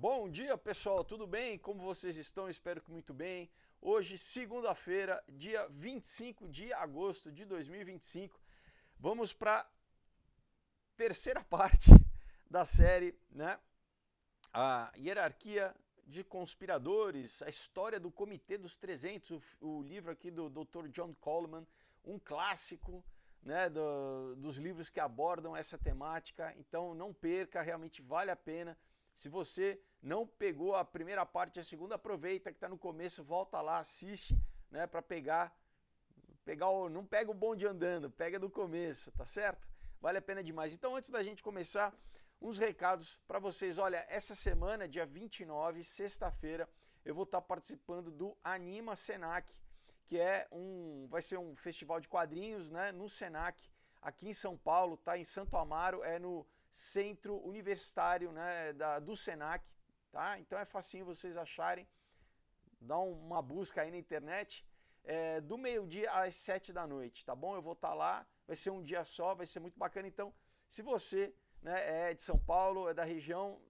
Bom dia, pessoal, tudo bem? Como vocês estão? Espero que muito bem. Hoje, segunda-feira, dia 25 de agosto de 2025, vamos para a terceira parte da série, né? A hierarquia de conspiradores, a história do Comitê dos 300, o livro aqui do Dr. John Coleman, um clássico, né, dos livros que abordam essa temática. Então não perca, realmente vale a pena. Se você não pegou a primeira parte e a segunda, aproveita que está no começo, volta lá, assiste, né, para não pega o bonde andando, pega do começo, tá certo? Vale a pena demais. Então, antes da gente começar, uns recados para vocês. Olha, essa semana, dia 29, sexta-feira, eu vou estar participando do Anima Senac, que vai ser um festival de quadrinhos, né, no Senac, aqui em São Paulo, tá? Em Santo Amaro, é no Centro Universitário, né, do Senac, tá? Então é facinho vocês acharem, dá uma busca aí na internet, do meio-dia às 7 da noite, tá bom? Eu vou estar lá, vai ser um dia só, vai ser muito bacana. Então, se você, né, é de São Paulo, é da região,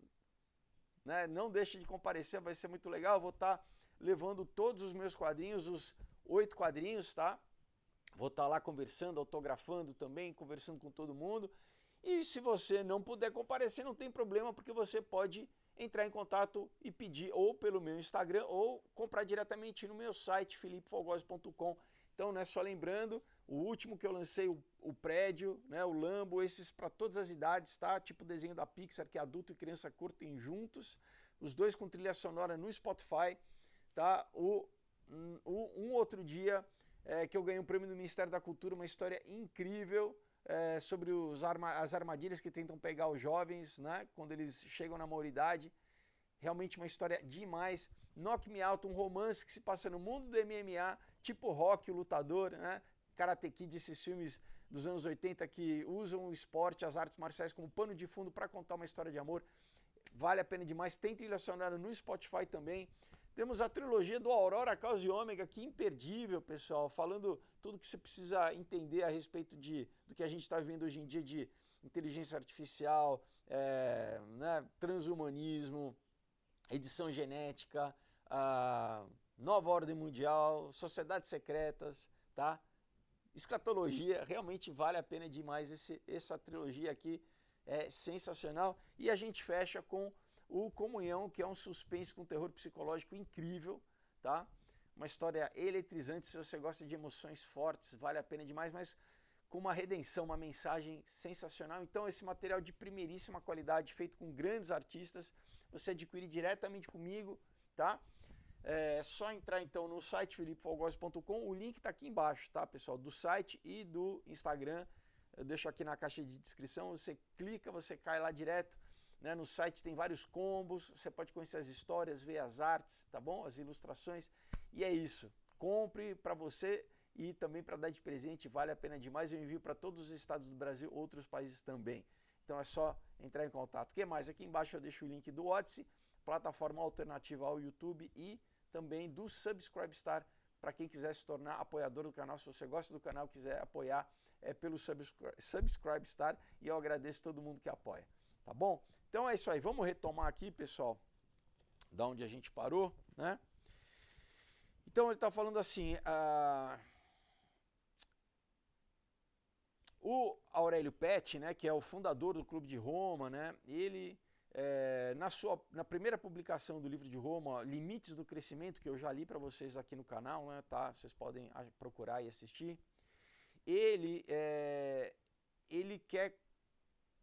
né, não deixe de comparecer, vai ser muito legal. Eu vou estar levando todos os meus quadrinhos, os 8 quadrinhos, tá? Vou estar lá conversando, autografando também, conversando com todo mundo. E se você não puder comparecer, não tem problema, porque você pode entrar em contato e pedir ou pelo meu Instagram ou comprar diretamente no meu site, filipefolgosi.com. Então, né, só lembrando, o último que eu lancei, o prédio, né, o Lambo, esses para todas as idades, tá? Tipo desenho da Pixar, que adulto e criança curtem juntos. Os dois com trilha sonora no Spotify, tá? Um outro dia que eu ganhei um prêmio do Ministério da Cultura, uma história incrível, sobre as armadilhas que tentam pegar os jovens, né, quando eles chegam na maioridade. Realmente uma história demais. Knock Me Out, um romance que se passa no mundo do MMA, tipo Rock, o Lutador, né? Karate Kid, esses filmes dos anos 80 que usam o esporte, as artes marciais como pano de fundo para contar uma história de amor. Vale a pena demais. Tem trilha sonora no Spotify também. Temos a trilogia do Aurora, Caos e Ômega, que imperdível, pessoal, falando tudo que você precisa entender a respeito do que a gente está vivendo hoje em dia de inteligência artificial, né, transhumanismo, edição genética, nova ordem mundial, sociedades secretas, tá? Escatologia, realmente vale a pena demais essa trilogia aqui, é sensacional. E a gente fecha com o Comunhão, que é um suspense com terror psicológico incrível, tá? Uma história eletrizante, se você gosta de emoções fortes, vale a pena demais, mas com uma redenção, uma mensagem sensacional. Então esse material de primeiríssima qualidade, feito com grandes artistas, você adquire diretamente comigo, tá? É só entrar então no site filipefolgosi.com, o link está aqui embaixo, tá, pessoal? Do site e do Instagram, eu deixo aqui na caixa de descrição, você clica, você cai lá direto, né? No site tem vários combos, você pode conhecer as histórias, ver as artes, tá bom? As ilustrações, e é isso. Compre para você e também para dar de presente, vale a pena demais. Eu envio para todos os estados do Brasil, outros países também. Então é só entrar em contato. O que mais? Aqui embaixo eu deixo o link do Odysee, plataforma alternativa ao YouTube, e também do Subscribestar, para quem quiser se tornar apoiador do canal. Se você gosta do canal e quiser apoiar, é pelo Subscribestar, e eu agradeço todo mundo que apoia, tá bom? Então é isso aí, vamos retomar aqui, pessoal, da onde a gente parou, né? Então ele está falando assim, o Aurélio Petti, né, que é o fundador do Clube de Roma, né, ele, na primeira publicação do livro de Roma, Limites do Crescimento, que eu já li para vocês aqui no canal, né, tá, vocês podem procurar e assistir, ele quer,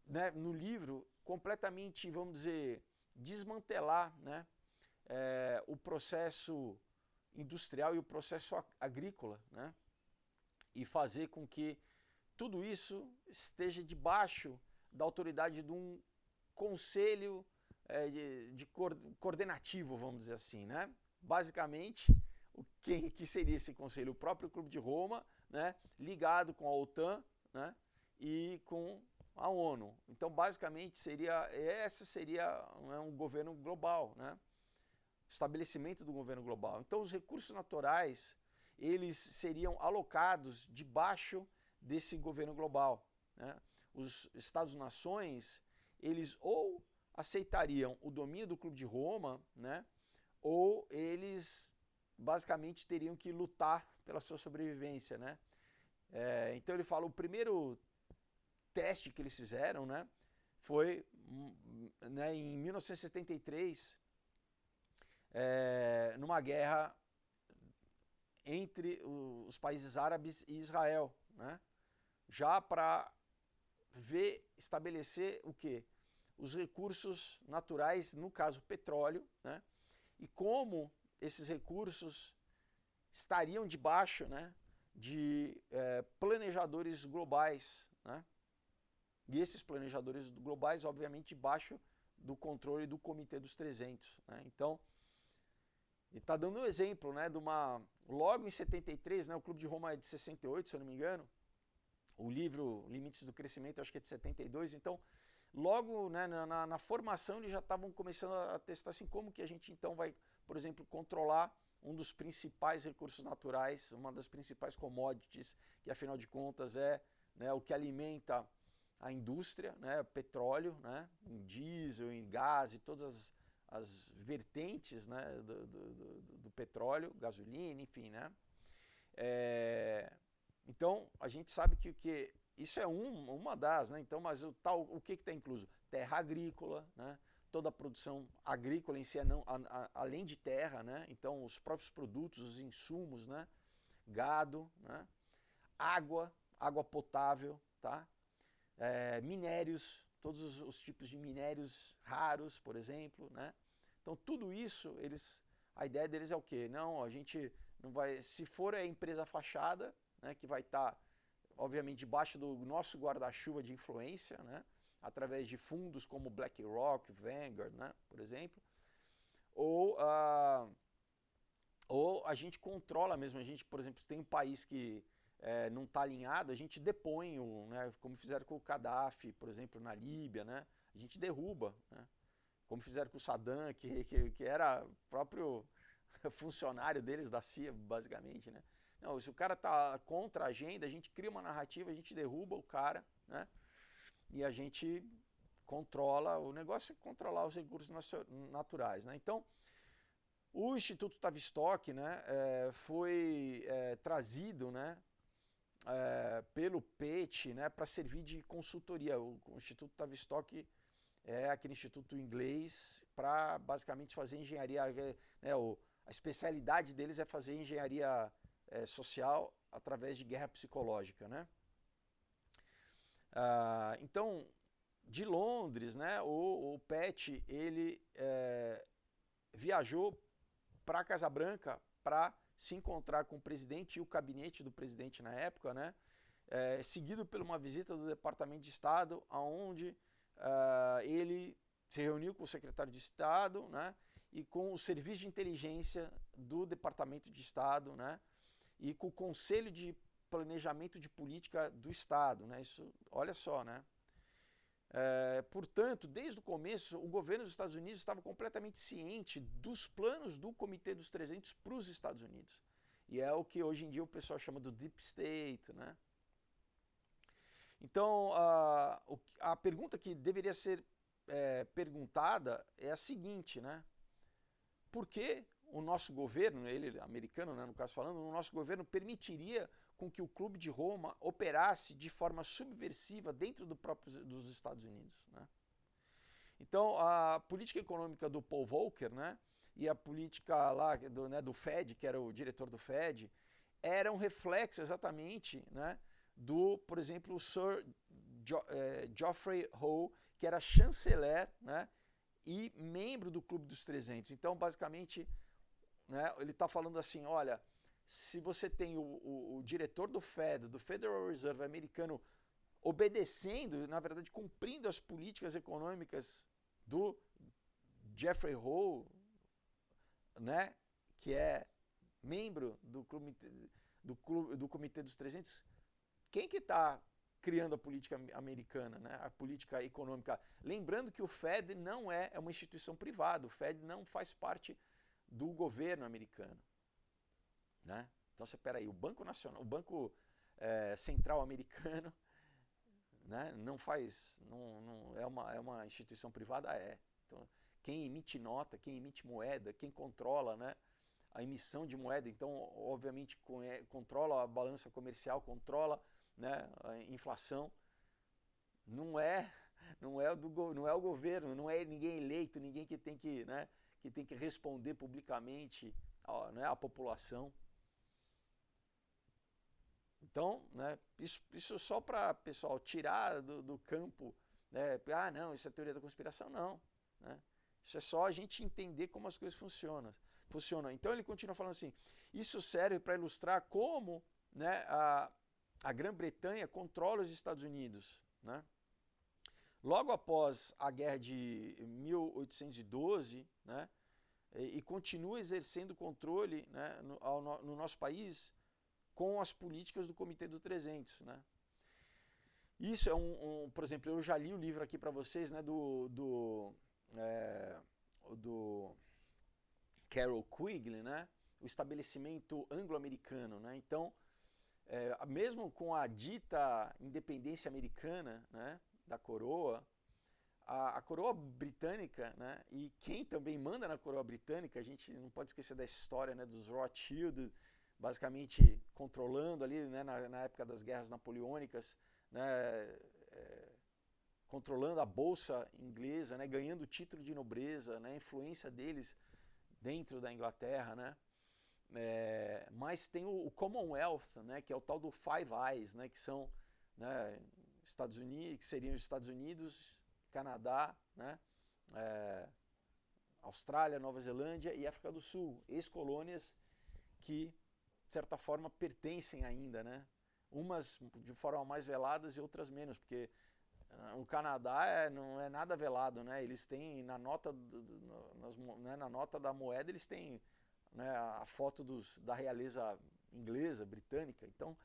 né, no livro, completamente, vamos dizer, desmantelar, né, o processo industrial e o processo agrícola, né, e fazer com que tudo isso esteja debaixo da autoridade de um conselho coordenativo, vamos dizer assim, né? Basicamente, quem que seria esse conselho? O próprio Clube de Roma, né? Ligado com a OTAN, né? E com a ONU. Então, basicamente, esse seria um governo global, né? Estabelecimento do governo global. Então, os recursos naturais, eles seriam alocados debaixo desse governo global, né? Os Estados-nações, eles ou aceitariam o domínio do Clube de Roma, né? Ou eles basicamente teriam que lutar pela sua sobrevivência, né? Então ele fala, o primeiro teste que eles fizeram, né, foi né, em 1973, numa guerra entre os países árabes e Israel, né? Já para estabelecer o quê? Os recursos naturais, no caso petróleo, né? E como esses recursos estariam debaixo, né, de planejadores globais, né? E esses planejadores globais, obviamente, debaixo do controle do Comitê dos 300, né? Então, ele está dando um exemplo, né, de uma... Logo em 73, né, o Clube de Roma é de 68, se eu não me engano, o livro Limites do Crescimento acho que é de 72, então logo, né, na formação eles já estavam começando a testar assim, como que a gente então vai, por exemplo, controlar um dos principais recursos naturais, uma das principais commodities, que afinal de contas é, né, o que alimenta a indústria, né, petróleo, né, em diesel, em gás e todas as vertentes, né, do petróleo, gasolina, enfim, né. Então a gente sabe que isso é uma das, né, então, mas o que está incluso? Terra agrícola, né, toda a produção agrícola em si, além de terra, né, então os próprios produtos, os insumos, né, gado, né, água potável, tá? Minérios, todos os tipos de minérios raros, por exemplo, né? Então tudo isso, a ideia deles é o quê? Não, a gente não vai, se for a empresa fachada, né, que vai estar, obviamente, debaixo do nosso guarda-chuva de influência, né, através de fundos como BlackRock, Vanguard, né, por exemplo, ou a gente controla mesmo, a gente, por exemplo, se tem um país que não está alinhado, a gente depõe, né, como fizeram com o Gaddafi, por exemplo, na Líbia, né, a gente derruba, né, como fizeram com o Saddam, que era próprio funcionário deles da CIA, basicamente, né. Não, se o cara está contra a agenda, a gente cria uma narrativa, a gente derruba o cara, né, e a gente controla, o negócio é controlar os recursos naturais, né. Então, o Instituto Tavistock, né, foi trazido, né, pelo PET, né, para servir de consultoria. O Instituto Tavistock é aquele instituto inglês para basicamente fazer engenharia, né, a especialidade deles é fazer engenharia social através de guerra psicológica, né? Então, de Londres, né, o PET ele viajou para a Casa Branca para se encontrar com o presidente e o gabinete do presidente na época, né? Seguido por uma visita do Departamento de Estado, onde ele se reuniu com o secretário de Estado, né? E com o Serviço de Inteligência do Departamento de Estado, né? E com o Conselho de Planejamento de Política do Estado, né? Isso, olha só, né? Portanto, desde o começo, o governo dos Estados Unidos estava completamente ciente dos planos do Comitê dos 300 para os Estados Unidos. E é o que hoje em dia o pessoal chama do Deep State, né? Então, a pergunta que deveria ser perguntada é a seguinte, né? Por que o nosso governo, ele americano, né, no caso falando, o nosso governo permitiria com que o Clube de Roma operasse de forma subversiva dentro dos Estados Unidos, né? Então, a política econômica do Paul Volcker, né, e a política lá do Fed, que era o diretor do Fed, era um reflexo exatamente, né, por exemplo, o Sir Geoffrey Howe, que era chanceler, né, e membro do Clube dos 300. Então, basicamente, né, ele está falando assim, olha, se você tem o diretor do Fed, do Federal Reserve americano, obedecendo, na verdade, cumprindo as políticas econômicas do Jeffrey Howe, né, que é membro do Comitê dos 300, quem que está criando a política americana, né, a política econômica? Lembrando que o Fed não é uma instituição privada, o Fed não faz parte do governo americano, né? Então você peraí, o Banco Nacional, o Banco Central americano, né, não é uma instituição privada? Então, quem emite nota, quem emite moeda, quem controla, né, a emissão de moeda, então, obviamente, controla a balança comercial, controla, né, a inflação, não é o governo, não é ninguém eleito, ninguém que tem que, né, que tem que responder publicamente, né, à população. Então, né, isso só para, pessoal, tirar do campo, né, não, isso é teoria da conspiração, não. Né? Isso é só a gente entender como as coisas funcionam. Então ele continua falando assim, isso serve para ilustrar como, né, a Grã-Bretanha controla os Estados Unidos. Né? Logo após a guerra de 1812, né, e continua exercendo controle, né, no nosso país com as políticas do Comitê do 300. Né? Isso é por exemplo, eu já li o livro aqui para vocês, né, do Carol Quigley, né, o estabelecimento anglo-americano. Né? Então, mesmo com a dita independência americana, né, da coroa, a coroa britânica, né, e quem também manda na coroa britânica, a gente não pode esquecer da história, né, dos Rothschild, basicamente controlando ali, né, na época das guerras napoleônicas, né, controlando a bolsa inglesa, né, ganhando o título de nobreza, né, a influência deles dentro da Inglaterra, né. Mas tem o Commonwealth, né, que é o tal do Five Eyes, né, que são, né, Estados Unidos, que seriam os Estados Unidos, Canadá, né, Austrália, Nova Zelândia e África do Sul, ex-colônias que, de certa forma, pertencem ainda, né? Umas de forma mais veladas e outras menos, porque o Canadá não é nada velado, né? Eles têm na nota, né, na nota da moeda, eles têm, né, a foto da realeza inglesa, britânica. Então,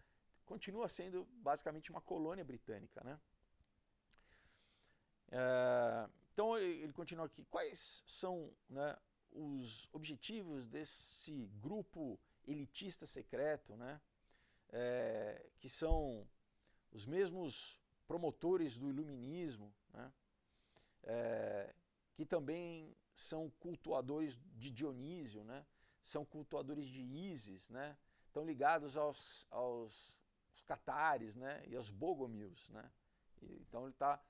continua sendo basicamente uma colônia britânica, né? Então ele continua aqui. Quais são, né, os objetivos desse grupo elitista secreto, né, que são os mesmos promotores do iluminismo, né, que também são cultuadores de Dionísio, né, são cultuadores de Ísis, né, estão ligados aos catares, né, e aos bogomils. Né. Então ele está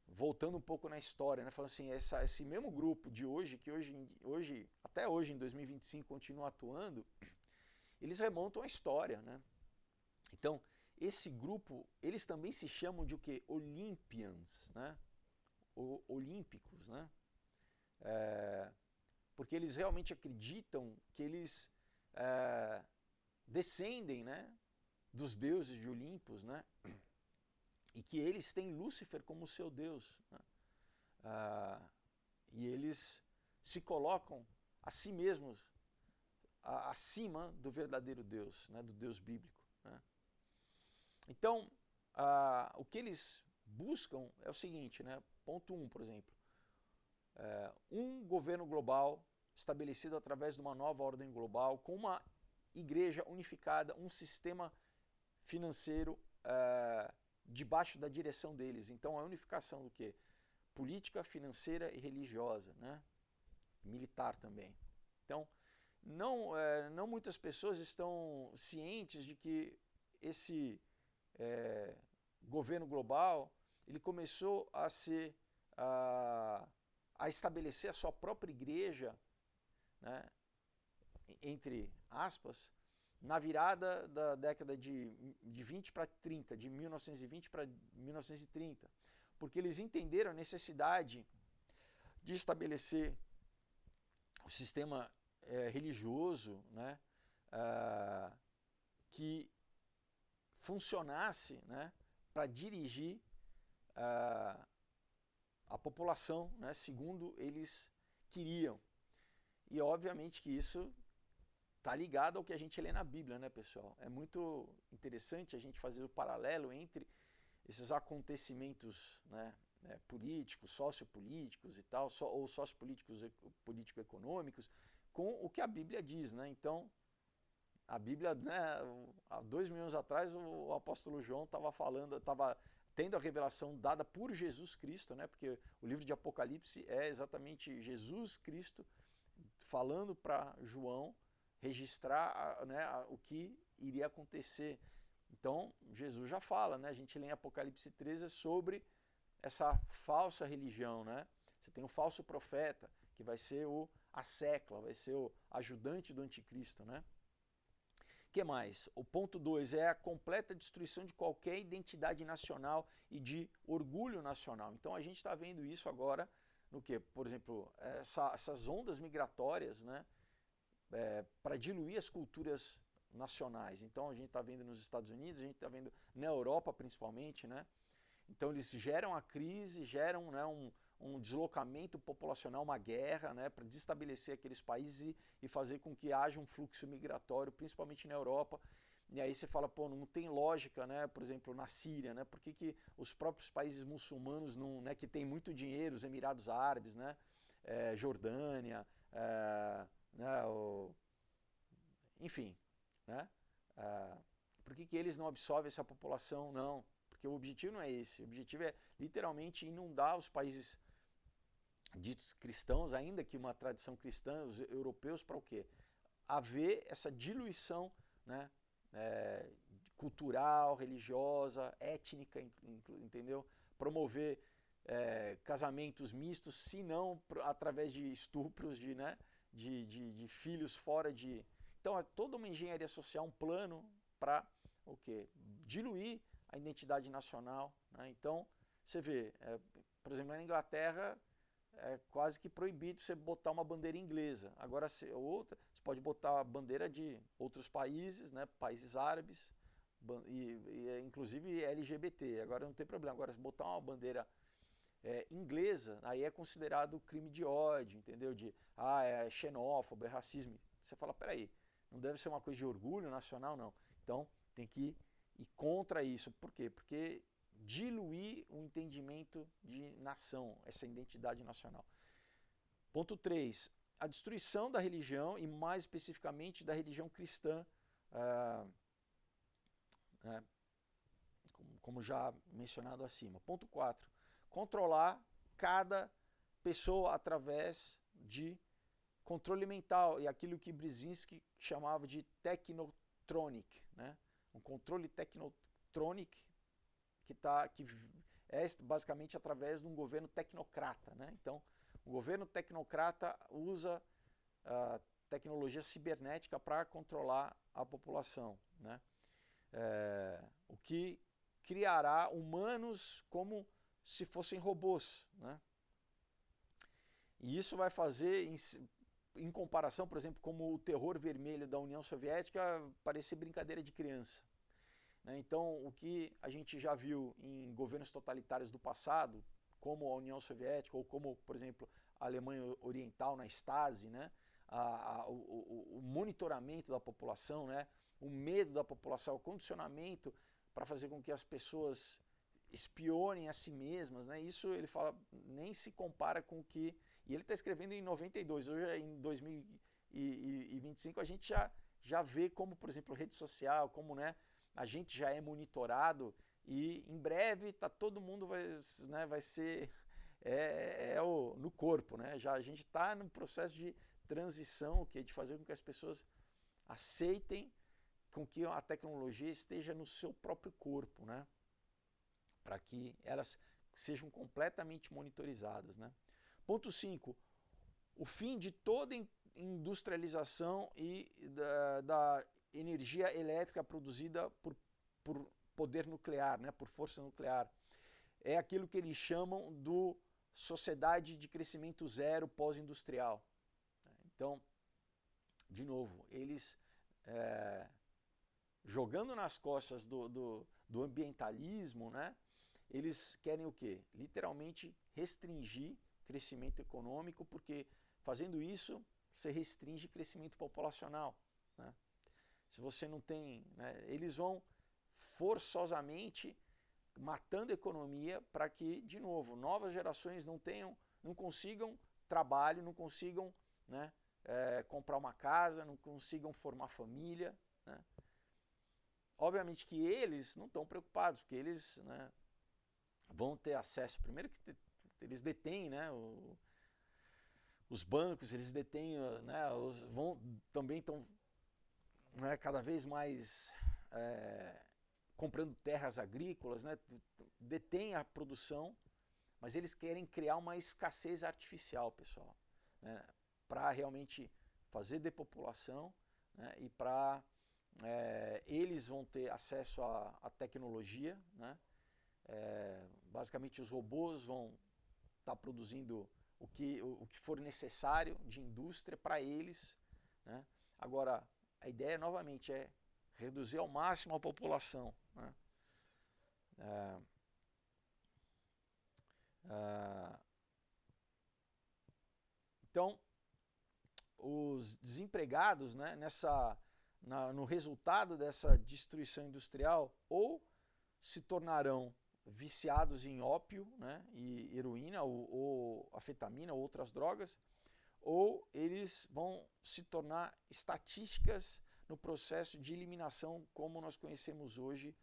voltando um pouco na história, né, falando assim, esse mesmo grupo de hoje, que hoje, até hoje em 2025 continua atuando, eles remontam à história. Né? Então, esse grupo, eles também se chamam de o quê? Olympians, né? Olímpicos, né? Porque eles realmente acreditam que eles descendem, né, dos deuses de Olimpos, né? E que eles têm Lúcifer como seu Deus. Né? E eles se colocam a si mesmos acima do verdadeiro Deus, né? Do Deus bíblico. Né? Então, o que eles buscam é o seguinte, né? Ponto 1, por exemplo. Um governo global estabelecido através de uma nova ordem global, com uma igreja unificada, um sistema financeiro debaixo da direção deles. Então, a unificação do quê? Política, financeira e religiosa, né? Militar também. Então, não muitas pessoas estão cientes de que esse governo global, ele começou a estabelecer a sua própria igreja, né, entre aspas, na virada da década de 20 para 30, de 1920 para 1930, porque eles entenderam a necessidade de estabelecer o sistema religioso, né, que funcionasse, né, para dirigir a população, né, segundo eles queriam. E obviamente que isso está ligado ao que a gente lê na Bíblia, né, pessoal? É muito interessante a gente fazer o paralelo entre esses acontecimentos, né, políticos, sociopolíticos e tal, ou sociopolíticos, político-econômicos, com o que a Bíblia diz, né? Então, a Bíblia, né, há 2000 anos atrás, o apóstolo João estava falando, estava tendo a revelação dada por Jesus Cristo, né? Porque o livro de Apocalipse é exatamente Jesus Cristo falando para João registrar, né, o que iria acontecer. Então, Jesus já fala, né? A gente lê em Apocalipse 13 sobre essa falsa religião, né? Você tem o falso profeta, que vai ser a sécula, vai ser o ajudante do anticristo, né? O que mais? O ponto 2 é a completa destruição de qualquer identidade nacional e de orgulho nacional. Então a gente está vendo isso agora no que? Por exemplo, essas ondas migratórias, né? Para diluir as culturas nacionais. Então a gente está vendo nos Estados Unidos, a gente está vendo na Europa principalmente, né? Então eles geram a crise, geram, né, um deslocamento populacional, uma guerra, né, para desestabelecer aqueles países e fazer com que haja um fluxo migratório, principalmente na Europa. E aí você fala, pô, não tem lógica, né, por exemplo, na Síria, né, por que os próprios países muçulmanos, não, né, que tem muito dinheiro, os Emirados Árabes, né, Jordânia, né, enfim, né, por que eles não absorvem essa população? Não. Porque o objetivo não é esse, o objetivo é literalmente inundar os países ditos cristãos, ainda que uma tradição cristã, os europeus, para o quê? Haver essa diluição, né, cultural, religiosa, étnica, entendeu? Promover casamentos mistos, se não através de estupros, né, de filhos fora de... Então é toda uma engenharia social, um plano para o quê? Diluir a identidade nacional, né? Então, você vê, por exemplo, na Inglaterra é quase que proibido você botar uma bandeira inglesa. Agora, você pode botar a bandeira de outros países, né? Países árabes, inclusive LGBT. Agora não tem problema. Agora, se botar uma bandeira inglesa, aí é considerado crime de ódio, entendeu? É xenófobo, é racismo. Você fala, peraí, não deve ser uma coisa de orgulho nacional, não. Então, tem que ir contra isso. Por quê? Porque diluir o entendimento de nação, essa identidade nacional. Ponto 3. A destruição da religião e mais especificamente da religião cristã, como já mencionado acima. Ponto 4. Controlar cada pessoa através de controle mental, e aquilo que Brzezinski chamava de technotronic, né? Um controle technotronic que é basicamente através de um governo tecnocrata, né? Então, o governo tecnocrata usa a tecnologia cibernética para controlar a população, né? O que criará humanos como se fossem robôs, né? E isso vai fazer, em comparação, por exemplo, como o terror vermelho da União Soviética, parecer brincadeira de criança. Então, o que a gente já viu em governos totalitários do passado, como a União Soviética, ou como, por exemplo, a Alemanha Oriental na Stasi, né? O monitoramento da população, né? O medo da população, o condicionamento para fazer com que as pessoas espionem a si mesmas, né? Isso, ele fala, nem se compara com o que... E ele está escrevendo em 92, hoje em 2025 a gente já vê como, por exemplo, rede social, como, né, a gente já é monitorado e em breve todo mundo vai ser no corpo, né? A gente está num processo de transição, que é de fazer com que as pessoas aceitem com que a tecnologia esteja no seu próprio corpo, né? Para que elas sejam completamente monitorizadas, né? Ponto 5. O fim de toda industrialização e da energia elétrica produzida por poder nuclear, né, por força nuclear. É aquilo que eles chamam do sociedade de crescimento zero pós-industrial. Então, de novo, eles jogando nas costas do ambientalismo, né, eles querem o quê? Literalmente restringir crescimento econômico, porque fazendo isso, você restringe crescimento populacional, né? Se você não tem... né, eles vão forçosamente matando a economia para que, de novo, novas gerações não consigam trabalho, não consigam, né, comprar uma casa, não consigam formar família, né? Obviamente que eles não estão preocupados, porque eles, né, vão ter acesso, primeiro que eles detêm, né, os bancos, eles detêm, né, também estão, né, cada vez mais comprando terras agrícolas, né, detêm a produção, mas eles querem criar uma escassez artificial, pessoal, né, para realmente fazer depopulação, né, e para eles vão ter acesso à tecnologia, né, basicamente os robôs vão estar produzindo o que for necessário de indústria para eles, né. Agora, a ideia novamente é reduzir ao máximo a população, né. Então, os desempregados, né, no resultado dessa destruição industrial, ou se tornarão viciados em ópio, né, e heroína, ou afetamina, ou outras drogas, ou eles vão se tornar estatísticas no processo de eliminação como nós conhecemos hoje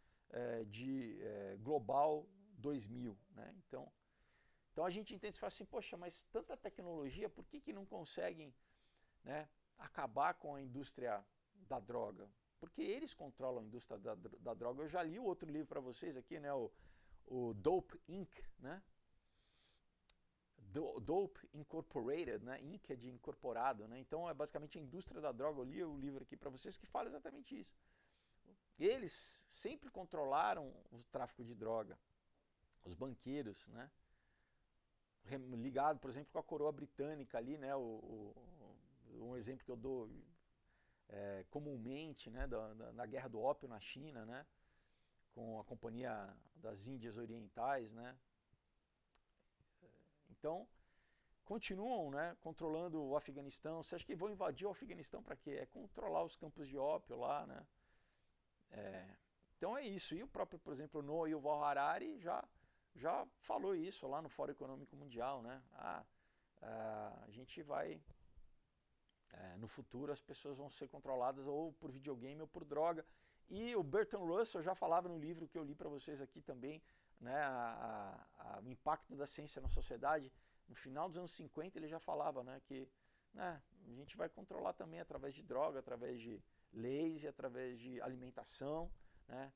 de Global 2000. Né? Então a gente entende e fala assim, poxa, mas tanta tecnologia, por que não conseguem, né, acabar com a indústria da droga? Porque eles controlam a indústria da droga. Eu já li o outro livro para vocês aqui, né, o Dope Inc., né? Dope Incorporated, né? Inc. é de incorporado, né? Então é basicamente a indústria da droga. Eu li o livro aqui para vocês que fala exatamente isso. Eles sempre controlaram o tráfico de droga, os banqueiros, né? Ligado, por exemplo, com a coroa britânica ali, né? Um exemplo que eu dou comumente, né? Da guerra do ópio na China, né? Com a Companhia das Índias Orientais, né? Então, continuam, né, controlando o Afeganistão. Você acha que vão invadir o Afeganistão para quê? É controlar os campos de ópio lá, né? Então é isso. E o próprio, por exemplo, Noah Yuval Harari já falou isso lá no Fórum Econômico Mundial, né? A gente vai... no futuro as pessoas vão ser controladas ou por videogame ou por droga. E o Bertrand Russell já falava no livro que eu li para vocês aqui também, né, o impacto da ciência na sociedade. No final dos anos 50 ele já falava, né, que, né, a gente vai controlar também através de droga, através de leis e através de alimentação, né.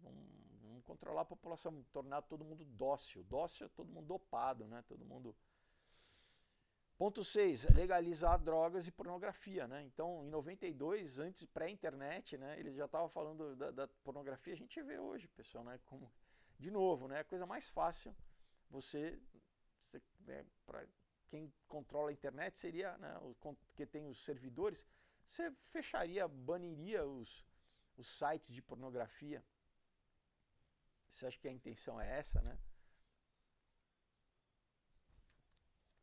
Vamos controlar a população, tornar todo mundo dócil. Dócil é todo mundo dopado, né, todo mundo... Ponto 6, legalizar drogas e pornografia, né? Então, em 92, antes pré-internet, né, eles já estavam falando da pornografia. A gente vê hoje, pessoal, né, como, de novo, né, a coisa mais fácil né, para quem controla a internet seria, né, que tem os servidores, você fecharia, baniria os sites de pornografia. Você acha que a intenção é essa, né?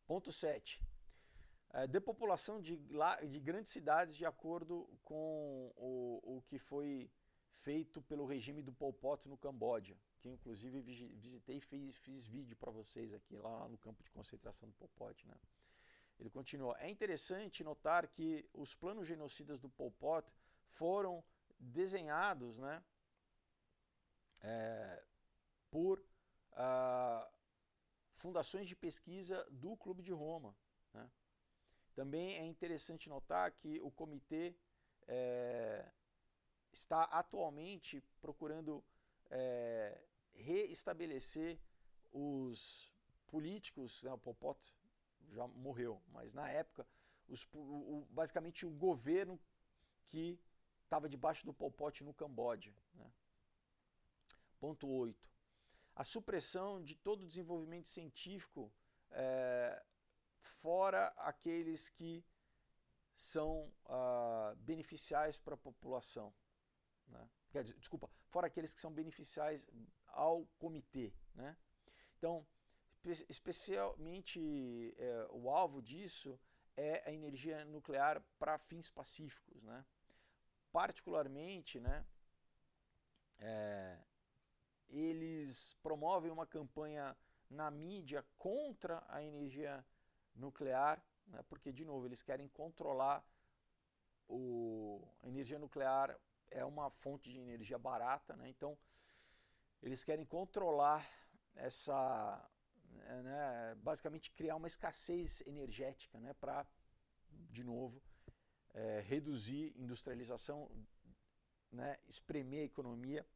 Ponto 7. Depopulação de grandes cidades de acordo com o que foi feito pelo regime do Pol Pot no Camboja, que inclusive visitei e fiz vídeo para vocês aqui lá no campo de concentração do Pol Pot, né? Ele continua. É interessante notar que os planos genocidas do Pol Pot foram desenhados, né, por fundações de pesquisa do Clube de Roma, né? Também é interessante notar que o comitê está atualmente procurando reestabelecer os políticos, né, o Pol Pot já morreu, mas na época, basicamente o governo que estava debaixo do Pol Pot no Camboja, né? Ponto 8. A supressão de todo o desenvolvimento científico fora aqueles que são beneficiais para a população, né? Desculpa, fora aqueles que são beneficiais ao comitê, né? Então, especialmente o alvo disso é a energia nuclear para fins pacíficos, né? Particularmente, né, eles promovem uma campanha na mídia contra a energia nuclear, né, porque, de novo, eles querem controlar a energia nuclear, é uma fonte de energia barata, né, então Eles querem controlar essa, né, basicamente criar uma escassez energética, né, para, de novo, reduzir industrialização, né, espremer a economia,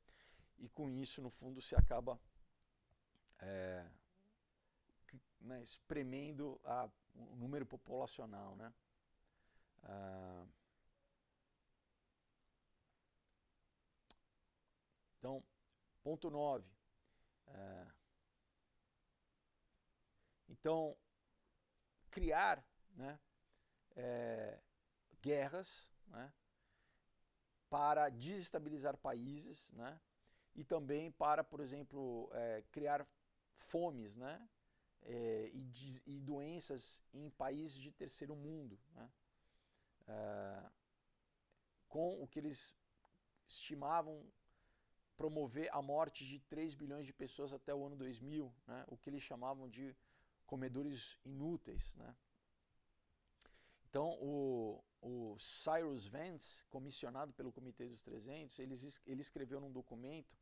e com isso, no fundo, se acaba né, espremendo o número populacional, né? Então, ponto 9. Então, criar, né, guerras, né, para desestabilizar países, né, e também para, por exemplo, criar fomes, né, e doenças em países de terceiro mundo, né, com o que eles estimavam promover a morte de 3 bilhões de pessoas até o ano 2000, né, o que eles chamavam de comedores inúteis, né. Então, o Cyrus Vance, comissionado pelo Comitê dos 300, ele escreveu num documento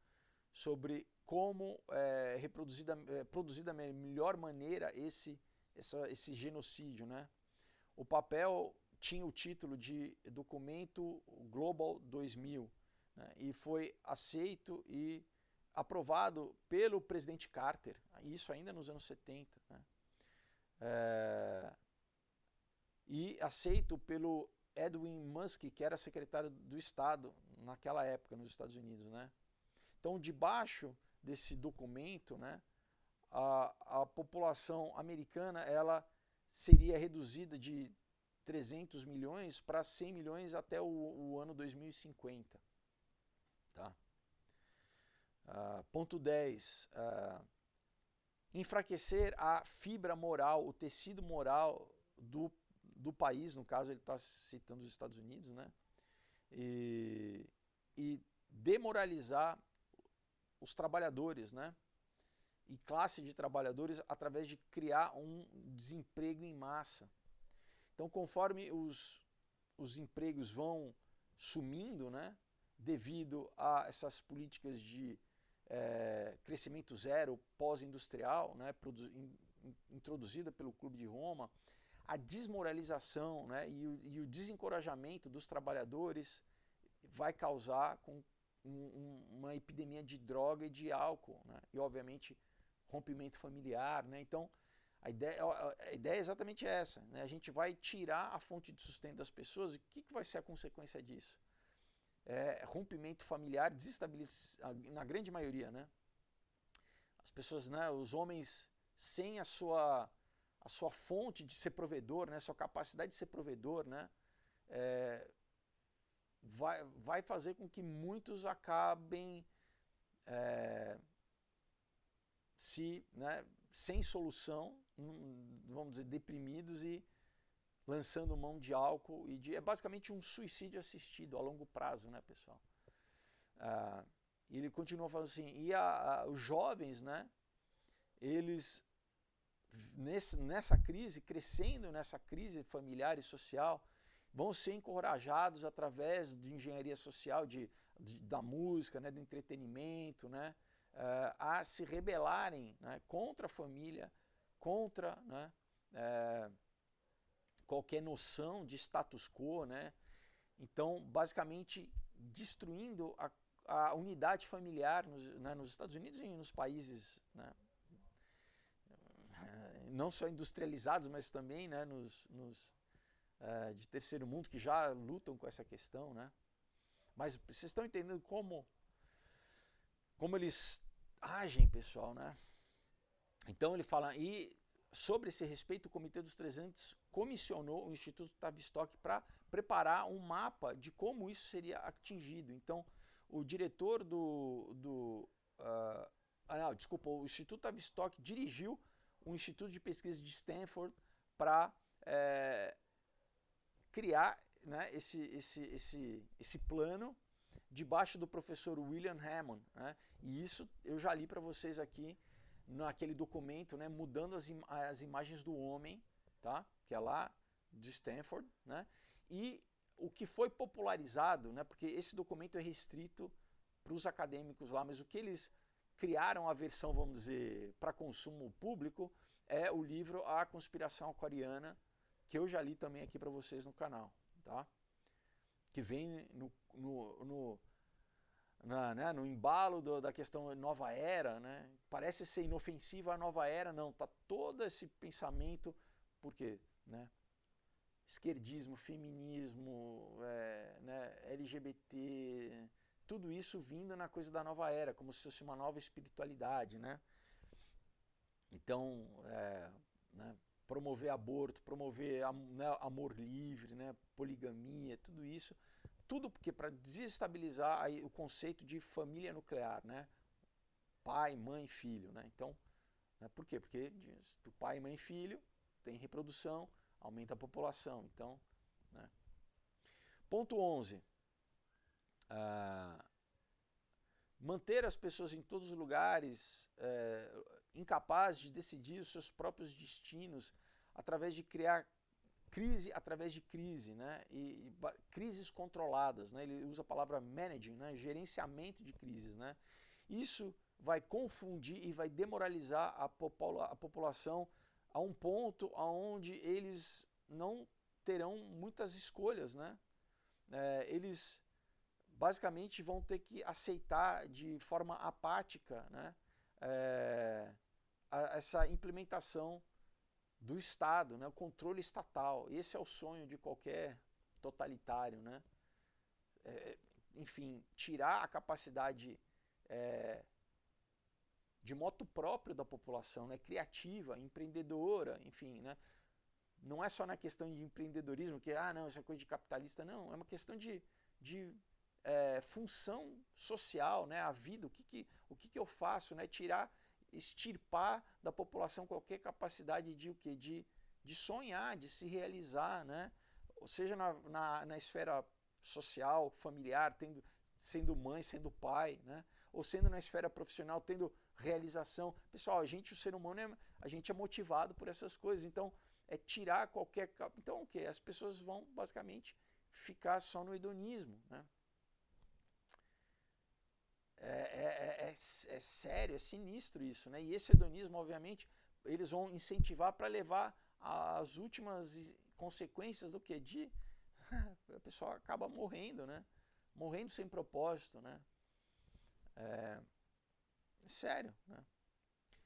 sobre como produzir da melhor maneira esse genocídio, né? O papel tinha o título de Documento Global 2000, né? E foi aceito e aprovado pelo presidente Carter, isso ainda nos anos 70, né? E aceito pelo Edwin Musk, que era secretário do Estado naquela época nos Estados Unidos, né? Então, debaixo desse documento, né, a população americana ela seria reduzida de 300 milhões para 100 milhões até o ano 2050. Tá? Ponto 10. Enfraquecer a fibra moral, o tecido moral do país, no caso ele está citando os Estados Unidos, né? E demoralizar os trabalhadores, né? E classe de trabalhadores através de criar um desemprego em massa. Então, conforme os empregos vão sumindo, né? Devido a essas políticas de crescimento zero pós-industrial, né? Introduzida pelo Clube de Roma, a desmoralização, né? e o desencorajamento dos trabalhadores vai causar uma epidemia de droga e de álcool, né? E obviamente rompimento familiar, né? Então a ideia é exatamente essa, né? A gente vai tirar a fonte de sustento das pessoas, e o que vai ser a consequência disso? Rompimento familiar, na grande maioria, né? As pessoas, né? Os homens sem a sua fonte de ser provedor, né? Sua capacidade de ser provedor, né? Vai fazer com que muitos acabem né, sem solução, vamos dizer, deprimidos e lançando mão de álcool é basicamente um suicídio assistido a longo prazo, né, pessoal? Ele continua falando assim, e os jovens, né, eles nessa crise, crescendo nessa crise familiar e social, vão ser encorajados através de engenharia social, da música, né, do entretenimento, né, a se rebelarem, né, contra a família, contra, né, qualquer noção de status quo, né? Então, basicamente, destruindo a unidade familiar nos Estados Unidos e nos países, né, não só industrializados, mas também, né, de terceiro mundo, que já lutam com essa questão, né? Mas vocês estão entendendo como eles agem, pessoal, né? Então ele fala, e sobre esse respeito, o Comitê dos 300 comissionou o Instituto Tavistock para preparar um mapa de como isso seria atingido. Então, o diretor o Instituto Tavistock dirigiu o Instituto de Pesquisa de Stanford para criar, né, esse plano debaixo do professor William Hammond, né? E isso eu já li para vocês aqui naquele documento, né, mudando as imagens do homem, tá? Que é lá de Stanford, né? E o que foi popularizado, né? Porque esse documento é restrito para os acadêmicos lá, mas o que eles criaram a versão, vamos dizer, para consumo público, é o livro A Conspiração Aquariana, que eu já li também aqui para vocês no canal, tá? Que vem no embalo da questão nova era, né? Parece ser inofensiva a nova era, não, tá todo esse pensamento, por quê? Né? Esquerdismo, feminismo, né, LGBT, tudo isso vindo na coisa da nova era, como se fosse uma nova espiritualidade, né? Então, né, promover aborto, promover né, amor livre, né, poligamia, tudo isso, tudo porque para desestabilizar aí o conceito de família nuclear, né? Pai, mãe, filho, né? Então, né, por quê? Porque do pai, mãe e filho tem reprodução, aumenta a população. Então, né? Ponto 11. Manter as pessoas em todos os lugares incapazes de decidir os seus próprios destinos através de criar crise através de crise, né? E crises controladas, né? Ele usa a palavra managing, né? Gerenciamento de crises, né? Isso vai confundir e vai demoralizar a população a um ponto onde eles não terão muitas escolhas, né? Eles basicamente vão ter que aceitar de forma apática, né? Essa implementação do Estado, né? O controle estatal. Esse é o sonho de qualquer totalitário, né? Enfim, tirar a capacidade de moto próprio da população, né? Criativa, empreendedora, enfim, né? Não é só na questão de empreendedorismo, que não, isso é coisa de capitalista, não. É uma questão de função social, né? A vida, o que eu faço, né? Extirpar da população qualquer capacidade de o quê? De sonhar, de se realizar, né? Ou seja, na esfera social, familiar, sendo mãe, sendo pai, né? Ou sendo na esfera profissional, tendo realização. Pessoal, o ser humano, a gente é motivado por essas coisas, então tirar qualquer... Então o quê? As pessoas vão basicamente ficar só no hedonismo, né? É sério, é sinistro isso, né? E esse hedonismo, obviamente, eles vão incentivar para levar às últimas consequências do que? A pessoa acaba morrendo, né? Morrendo sem propósito, né? Sério, né?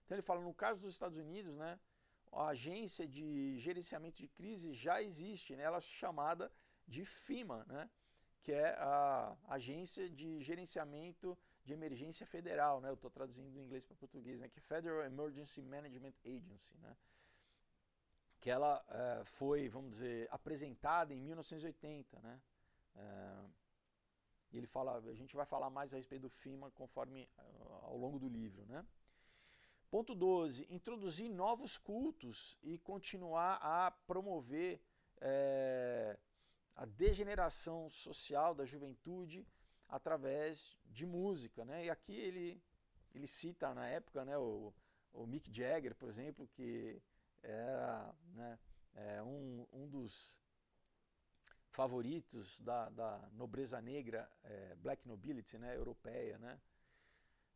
Então ele fala, no caso dos Estados Unidos, né? A agência de gerenciamento de crise já existe, né? Ela é chamada de FEMA, né? Que é a Agência de Gerenciamento de Emergência Federal, né? Eu estou traduzindo do inglês para português, né? Que é Federal Emergency Management Agency, né? Que ela foi, vamos dizer, apresentada em 1980, né? E ele fala, a gente vai falar mais a respeito do FEMA conforme ao longo do livro, né? Ponto 12, introduzir novos cultos e continuar a promover a degeneração social da juventude através de música, né? E aqui ele cita na época, né, o Mick Jagger, por exemplo, que era, né, um dos favoritos da nobreza negra, black nobility, né, europeia, né?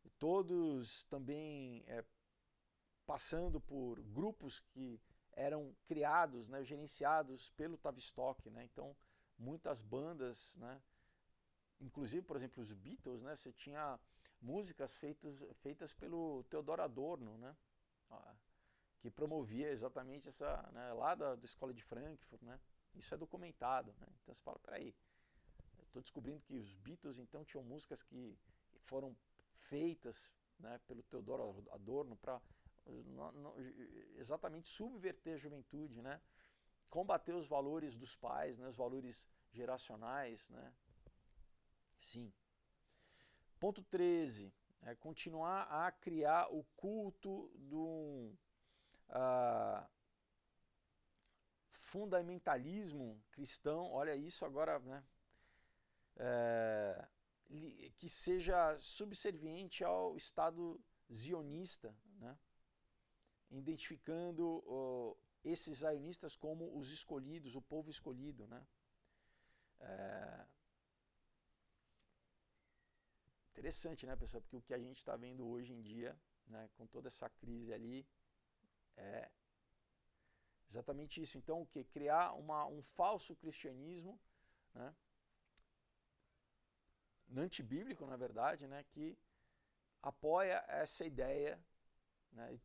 E todos também passando por grupos que eram criados, né, gerenciados pelo Tavistock, né? Então muitas bandas, né? Inclusive, por exemplo, os Beatles, né? Você tinha músicas feitas pelo Theodor Adorno, né? Que promovia exatamente essa, né? Lá da Escola de Frankfurt, né? Isso é documentado, né? Então você fala, peraí, eu estou descobrindo que os Beatles então tinham músicas que foram feitas, né, pelo Theodor Adorno para exatamente subverter a juventude, né? Combater os valores dos pais, né? Os valores geracionais, né? Sim. Ponto 13. Continuar a criar o culto do fundamentalismo cristão. Olha isso agora, né? Que seja subserviente ao Estado zionista, né? Identificando esses zionistas como os escolhidos, o povo escolhido, né? Interessante, né, pessoal? Porque o que a gente está vendo hoje em dia, né, com toda essa crise ali, é exatamente isso. Então, o que? Criar um falso cristianismo, né, antibíblico, na verdade, né, que apoia essa ideia, né, e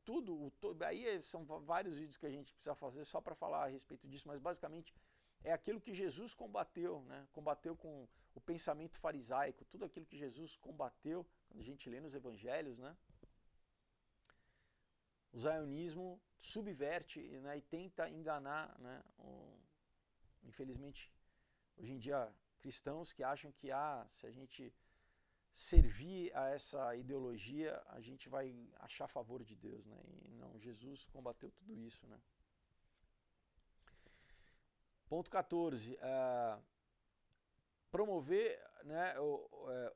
aí são vários vídeos que a gente precisa fazer só para falar a respeito disso, mas basicamente é aquilo que Jesus combateu, né, combateu com o pensamento farisaico, tudo aquilo que Jesus combateu, quando a gente lê nos evangelhos, né, o zionismo subverte, né, e tenta enganar, né, infelizmente, hoje em dia, cristãos que acham que se a gente servir a essa ideologia, a gente vai achar favor de Deus, né? E não, Jesus combateu tudo isso, né? Ponto 14. Promover, né,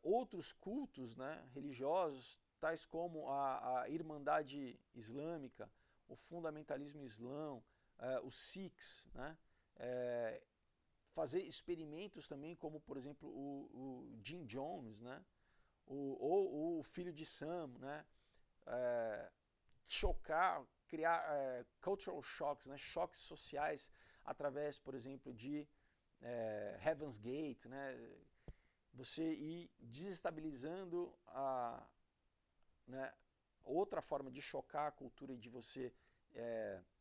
outros cultos, né, religiosos, tais como a Irmandade Islâmica, o fundamentalismo islão, os Sikhs, né? Fazer experimentos também, como por exemplo o Jim Jones, né? Ou o filho de Sam, né? Chocar, criar cultural shocks, né? Choques sociais através, por exemplo, de Heaven's Gate, né? Você ir desestabilizando né, outra forma de chocar a cultura e de você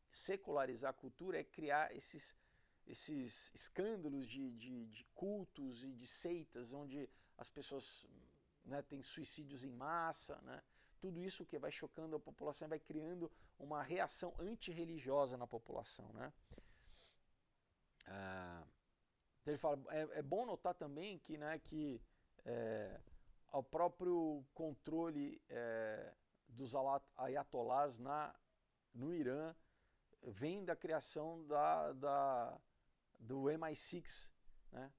secularizar a cultura é criar esses escândalos de cultos e de seitas onde as pessoas, né, têm suicídios em massa, né? Tudo isso que vai chocando a população vai criando uma reação antirreligiosa na população, né? Então ele fala, é bom notar também que, né, que ao próprio controle dos ayatolás no Irã vem da criação do MI6, né?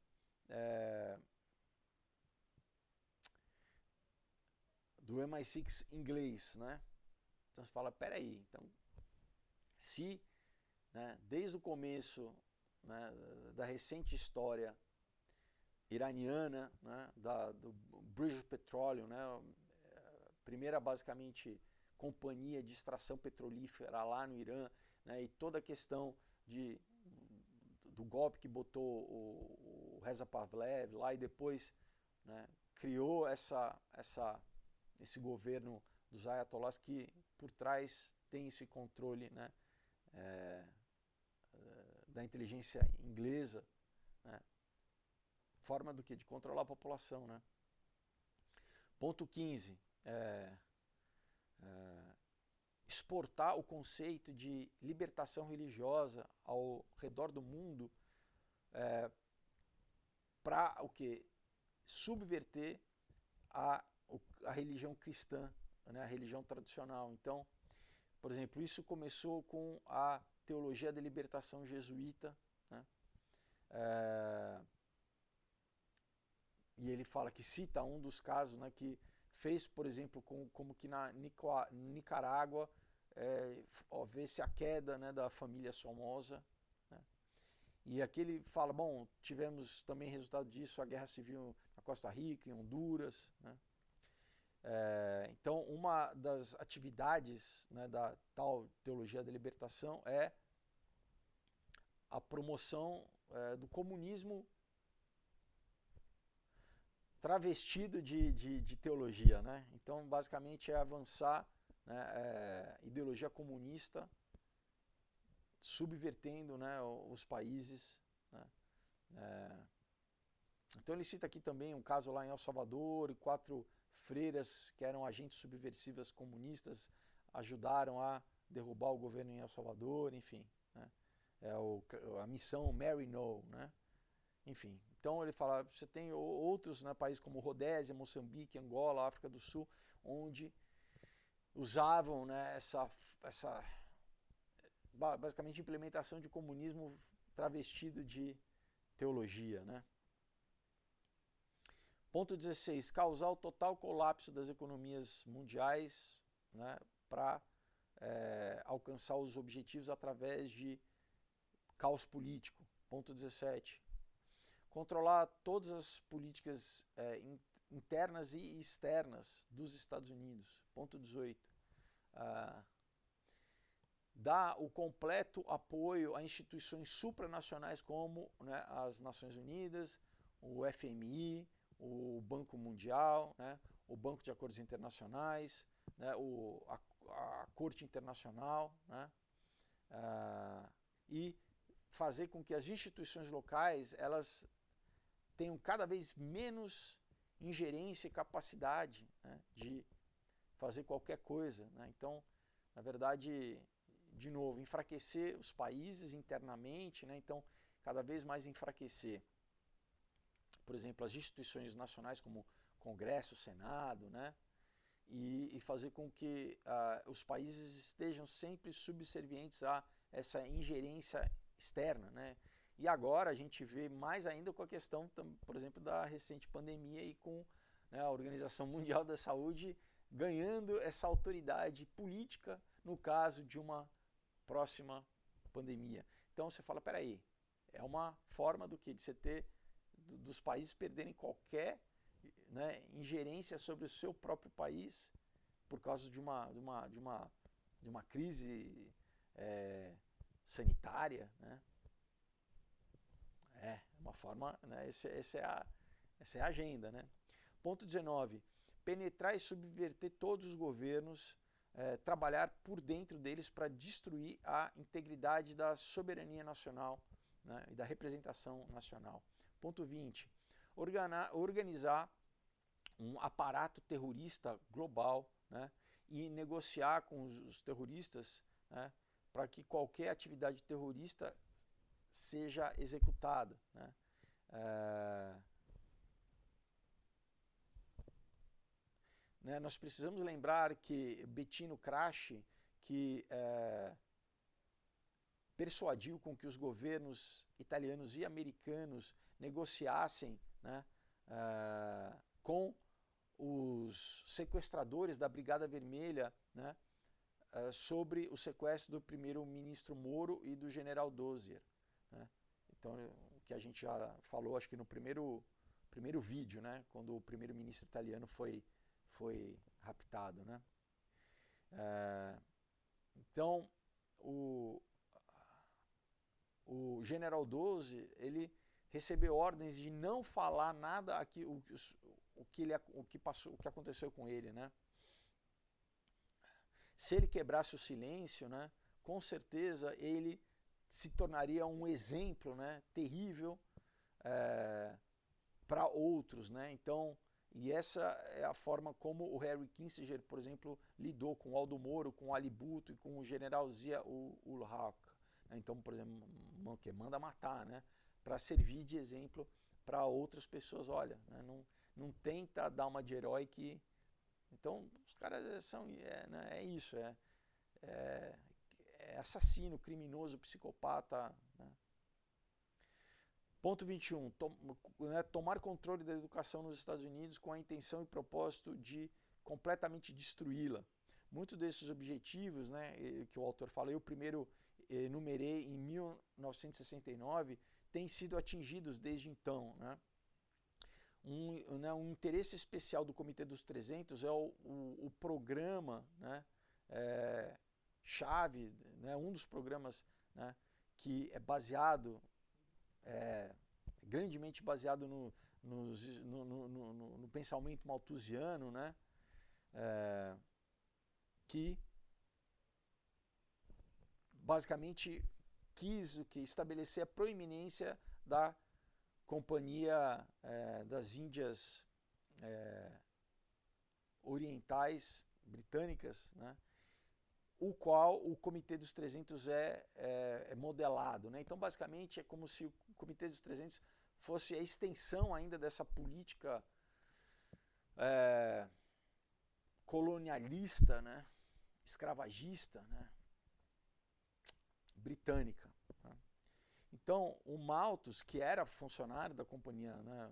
Do MI6 inglês, né? Então você fala, peraí, então, se, né, desde o começo, né, da recente história iraniana, né, do British Petroleum, né, primeira basicamente companhia de extração petrolífera lá no Irã, né, e toda a questão do golpe que botou o Reza Pahlavi lá e depois, né, criou esse governo dos ayatollahs que por trás tem esse controle, né, da inteligência inglesa, né, forma do que? De controlar a população, né? Ponto 15. Exportar o conceito de libertação religiosa ao redor do mundo para o que? Subverter a religião cristã, né? A religião tradicional. Então, por exemplo, isso começou com a teologia da libertação jesuíta, né? E ele fala que cita um dos casos, né, que fez, por exemplo, como que na Nicarágua houvesse a queda, né, da família Somoza, né? E aqui ele fala, bom, tivemos também resultado disso a guerra civil na Costa Rica, em Honduras, né? Então, uma das atividades, né, da tal teologia da libertação é a promoção do comunismo travestido de teologia, né? Então, basicamente, é avançar, né, ideologia comunista, subvertendo, né, os países, né? Então, ele cita aqui também um caso lá em El Salvador, 4 freiras que eram agentes subversivas comunistas ajudaram a derrubar o governo em El Salvador, enfim, né? A missão Mary No, né? Enfim, então ele fala, você tem outros, né, países como Rodésia, Moçambique, Angola, África do Sul, onde usavam, né, essa basicamente implementação de comunismo travestido de teologia, né? Ponto 16, causar o total colapso das economias mundiais, né, para alcançar os objetivos através de caos político. Ponto 17, controlar todas as políticas internas e externas dos Estados Unidos. Ponto 18. Dá o completo apoio a instituições supranacionais como, né, as Nações Unidas, o FMI, o Banco Mundial, né, o Banco de Acordos Internacionais, né, a Corte Internacional, né, e fazer com que as instituições locais elas tenham cada vez menos ingerência e capacidade, né, de fazer qualquer coisa, né? Então, na verdade, de novo, enfraquecer os países internamente, né? Então, cada vez mais enfraquecer, por exemplo, as instituições nacionais como Congresso, Senado, né? E fazer com que os países estejam sempre subservientes a essa ingerência externa, né? E agora a gente vê mais ainda com a questão, por exemplo, da recente pandemia e com, né, a Organização Mundial da Saúde ganhando essa autoridade política no caso de uma próxima pandemia. Então você fala, peraí, é uma forma do que? De você ter, dos países perderem qualquer, né, ingerência sobre o seu próprio país por causa de uma crise sanitária, né? É uma forma, né, essa é a agenda, né? Ponto 19. Penetrar e subverter todos os governos, trabalhar por dentro deles para destruir a integridade da soberania nacional, né, e da representação nacional. Ponto 20. Organizar um aparato terrorista global, né, e negociar com os terroristas, né, para que qualquer atividade terrorista seja executada, né. Nós precisamos lembrar que Bettino Craxi, que persuadiu com que os governos italianos e americanos negociassem, né, com os sequestradores da Brigada Vermelha, né, sobre o sequestro do primeiro-ministro Moro e do general Dozier, né? Então, o que a gente já falou, acho que no primeiro vídeo, né, quando o primeiro-ministro italiano foi raptado, né? Então, o general Dozier, ele recebeu ordens de não falar nada aqui, o que aconteceu com ele, né? Se ele quebrasse o silêncio, né, com certeza ele se tornaria um exemplo, né, terrível para outros, né? Então, e essa é a forma como o Harry Kissinger, por exemplo, lidou com o Aldo Moro, com o Ali Bhutto e com o general Zia-ul Haq. Então, por exemplo, que manda matar, né, para servir de exemplo para outras pessoas. Olha, né, não tenta dar uma de herói que... Então, os caras são... né, é isso, é assassino, criminoso, psicopata, né? Ponto 21. Tomar controle da educação nos Estados Unidos com a intenção e propósito de completamente destruí-la. Muitos desses objetivos, né, que o autor fala, eu primeiro enumerei em 1969, têm sido atingidos desde então, né? Um interesse especial do Comitê dos 300 é o programa, né, chave, né, um dos programas, né, que é baseado, grandemente baseado no pensamento malthusiano, né, que basicamente quis estabelecer a proeminência da Companhia das Índias Orientais Britânicas, né, o qual o Comitê dos 300 é modelado, né? Então, basicamente, é como se o Comitê dos 300 fosse a extensão ainda dessa política colonialista, né, escravagista, né, britânica, né? Então, o Malthus, que era funcionário da companhia, né,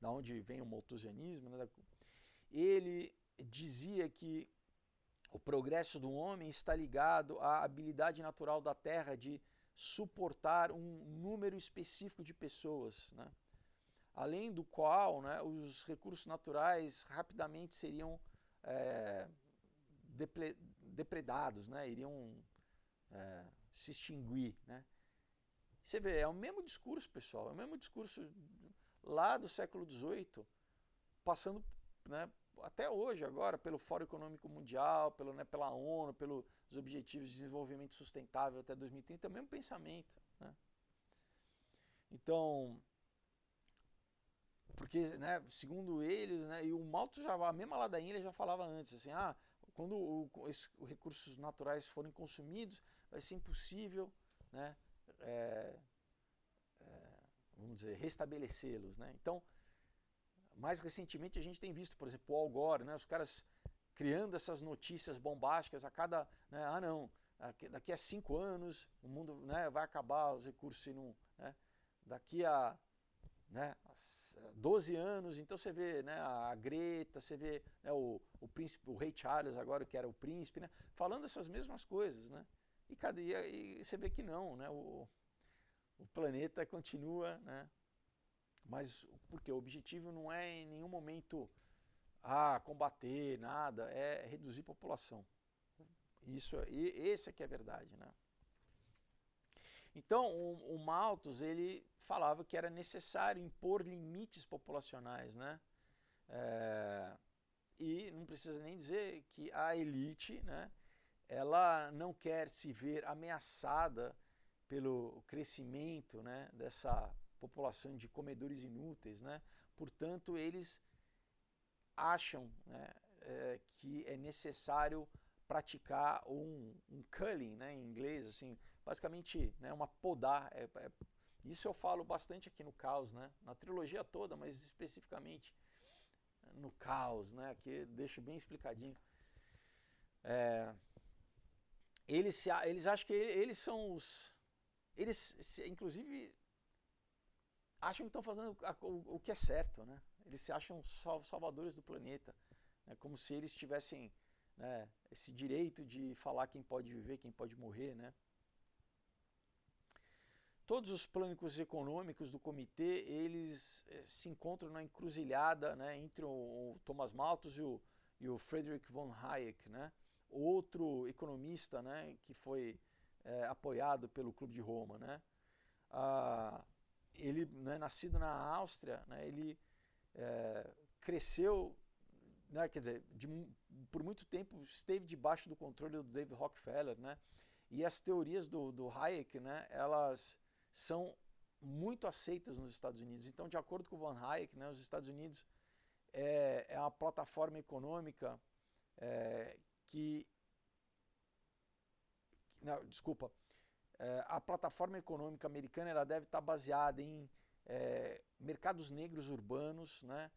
da onde vem o malthusianismo, né, ele dizia que o progresso do homem está ligado à habilidade natural da Terra de suportar um número específico de pessoas, né? além do qual, né, os recursos naturais rapidamente seriam depredados, né, iriam se extinguir. Né. Você vê, é o mesmo discurso, pessoal, é o mesmo discurso lá do século XVIII, passando, né, até hoje, agora, pelo Fórum Econômico Mundial, pela ONU, pelos Objetivos de Desenvolvimento Sustentável até 2030, é o mesmo pensamento. Né. Então, porque, né, segundo eles, né, e o Malthus, a mesma ladainha, ele já falava antes, assim, quando os recursos naturais forem consumidos, vai ser impossível, né, vamos dizer, restabelecê-los. Né. Então, mais recentemente a gente tem visto, por exemplo, o Al Gore, né, os caras criando essas notícias bombásticas a cada, né, não, daqui a 5 anos o mundo, né, vai acabar, os recursos se não, né, daqui a, né, 12 anos, então você vê, né, a Greta, você vê, né, o príncipe, o rei Charles agora, que era o príncipe, né, falando essas mesmas coisas. Né, e você vê que não, né, o planeta continua, né, mas porque o objetivo não é em nenhum momento combater nada, é reduzir a população. Esse é que é a verdade. Né. Então, o Malthus, ele falava que era necessário impor limites populacionais, né? E não precisa nem dizer que a elite, né, ela não quer se ver ameaçada pelo crescimento, né, dessa população de comedores inúteis. Né? Portanto, eles acham, né, que é necessário praticar um culling, né, em inglês, assim, basicamente, né, uma podar. Isso eu falo bastante aqui no Caos, né, na trilogia toda, mas especificamente no Caos, né, que deixo bem explicadinho. Eles acham que eles são os... Eles, inclusive, acham que estão fazendo o que é certo. Né? Eles se acham salvadores do planeta, né? Como se eles tivessem, né, esse direito de falar quem pode viver, quem pode morrer. Né? Todos os plânicos econômicos do comitê, eles se encontram na encruzilhada, né, entre o Thomas Malthus e o Friedrich von Hayek, né, outro economista, né, que foi apoiado pelo Clube de Roma. Né. Ele, né, nascido na Áustria, né, ele cresceu, né, quer dizer, por muito tempo esteve debaixo do controle do David Rockefeller. Né, e as teorias do Hayek, né, elas são muito aceitas nos Estados Unidos. Então, de acordo com o Von Hayek, né, os Estados Unidos é uma plataforma econômica a plataforma econômica americana ela deve estar baseada em mercados negros urbanos, né,